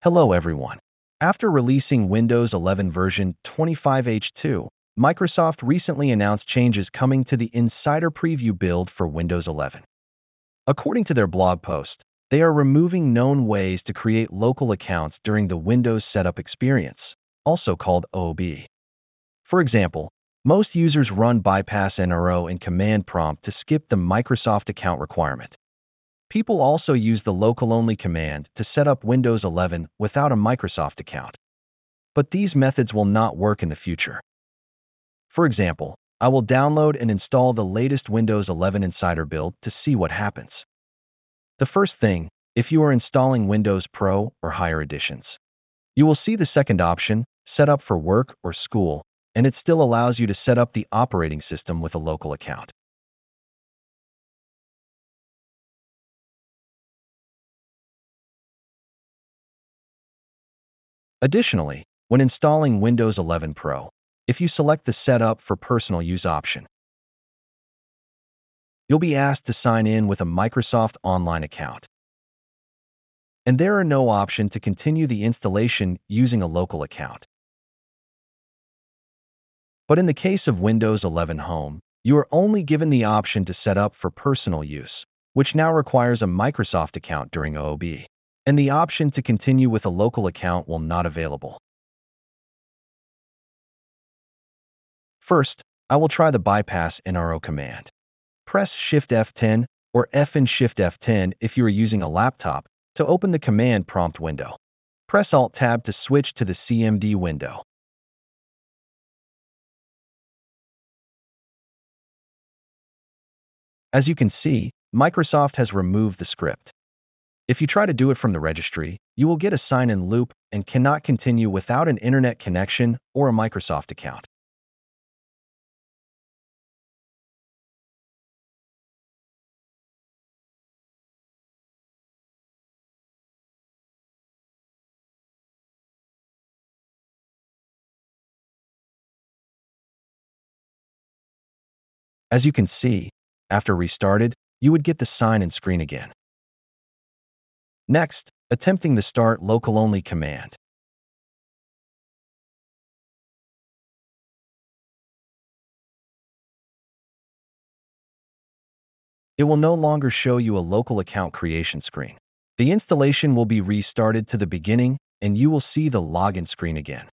Hello everyone. After releasing Windows 11 version 25H2, Microsoft recently announced changes coming to the Insider Preview build for Windows 11. According to their blog post, they are removing known ways to create local accounts during the Windows setup experience, also called OOBE. For example, most users run bypass NRO in command prompt to skip the Microsoft account requirement. People also use the local-only command to set up Windows 11 without a Microsoft account. But these methods will not work in the future. For example, I will download and install the latest Windows 11 Insider build to see what happens. The first thing, if you are installing Windows Pro or higher editions, you will see the second option, Set up for work or school, and it still allows you to set up the operating system with a local account. Additionally, when installing Windows 11 Pro, if you select the Setup for Personal Use option, you'll be asked to sign in with a Microsoft Online account. And there are no option to continue the installation using a local account. But in the case of Windows 11 Home, you are only given the option to set up for personal use, which now requires a Microsoft account during OOBE, and the option to continue with a local account will not available. First, I will try the bypass NRO command. Press Shift F10 or F and Shift F10 if you are using a laptop to open the command prompt window. Press Alt-Tab to switch to the CMD window. As you can see, Microsoft has removed the script. If you try to do it from the registry, you will get a sign-in loop and cannot continue without an internet connection or a Microsoft account. As you can see, after restarted, you would get the sign-in screen again. Next, attempting the Start Local-Only command. It will no longer show you a local account creation screen. The installation will be restarted to the beginning, and you will see the login screen again.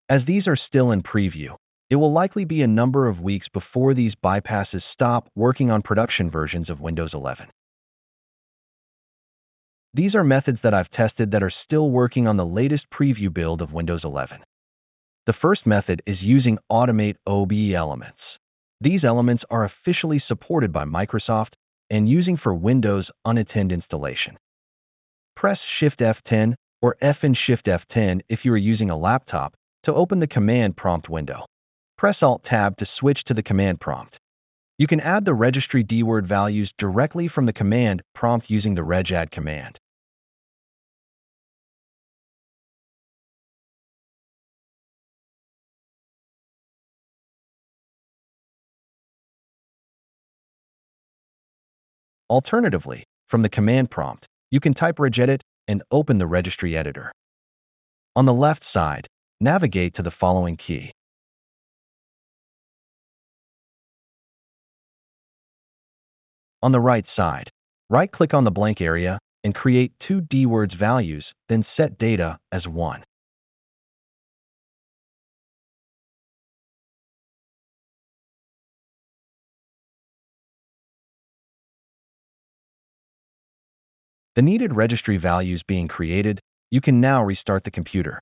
As these are still in preview, it will likely be a number of weeks before these bypasses stop working on production versions of Windows 11. These are methods that I've tested that are still working on the latest preview build of Windows 11. The first method is using Automate OOBE elements. These elements are officially supported by Microsoft and using for Windows unattended installation. Press Shift F10 or F and Shift F10 if you are using a laptop to open the command prompt window. Press Alt-Tab to switch to the command prompt. You can add the registry dword values directly from the command prompt using the regadd command. Alternatively, from the command prompt, you can type regedit and open the registry editor. On the left side, navigate to the following key. On the right side, right-click on the blank area and create two dwords values, then set data as 1. The needed registry values being created, you can now restart the computer.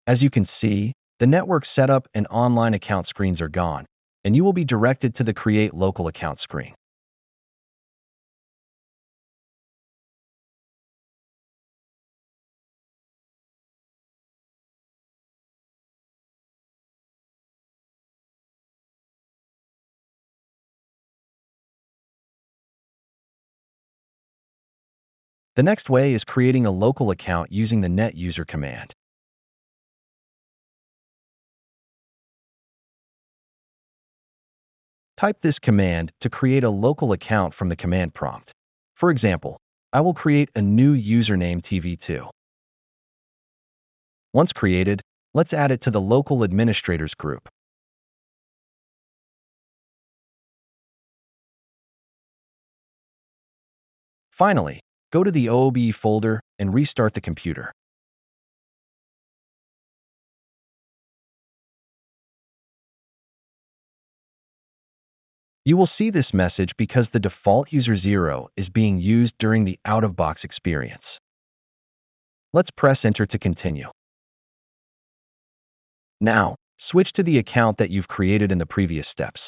As you can see, the network setup and online account screens are gone, and you will be directed to the Create Local Account screen. The next way is creating a local account using the net user command. Type this command to create a local account from the command prompt. For example, I will create a new username TV2. Once created, let's add it to the local administrators group. Finally, go to the OOBE folder and restart the computer. You will see this message because the default user 0 is being used during the out-of-box experience. Let's press Enter to continue. Now, switch to the account that you've created in the previous steps.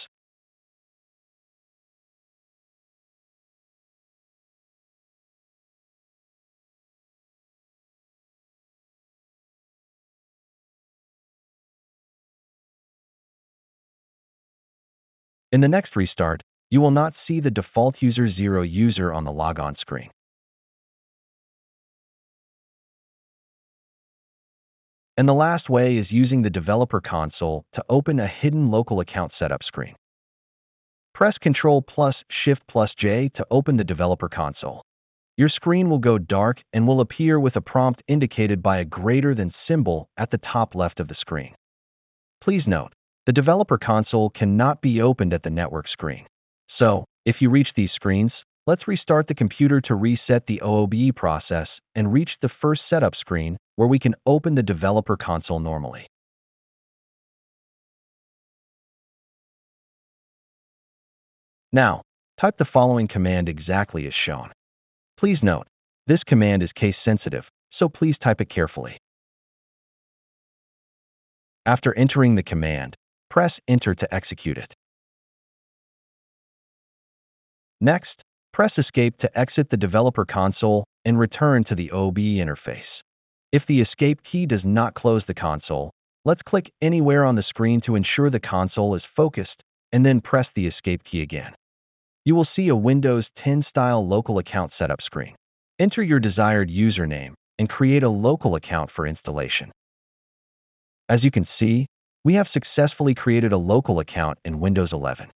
In the next restart, you will not see the default user 0 user on the logon screen. And the last way is using the developer console to open a hidden local account setup screen. Press Ctrl plus Shift plus J to open the developer console. Your screen will go dark and will appear with a prompt indicated by a greater than symbol at the top left of the screen. Please note, the developer console cannot be opened at the network screen. So, if you reach these screens, let's restart the computer to reset the OOBE process and reach the first setup screen where we can open the developer console normally. Now, type the following command exactly as shown. Please note, this command is case sensitive, so please type it carefully. After entering the command, press Enter to execute it. Next, press Escape to exit the developer console and return to the OOBE interface. If the Escape key does not close the console, let's click anywhere on the screen to ensure the console is focused and then press the Escape key again. You will see a Windows 10 style local account setup screen. Enter your desired username and create a local account for installation. As you can see, we have successfully created a local account in Windows 11.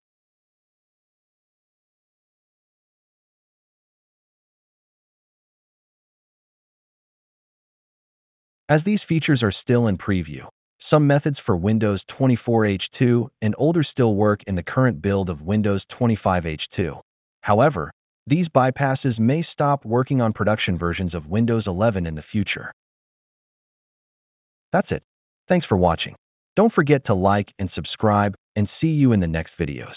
As these features are still in preview, some methods for Windows 24H2 and older still work in the current build of Windows 25H2. However, these bypasses may stop working on production versions of Windows 11 in the future. That's it. Thanks for watching. Don't forget to like and subscribe, and see you in the next videos.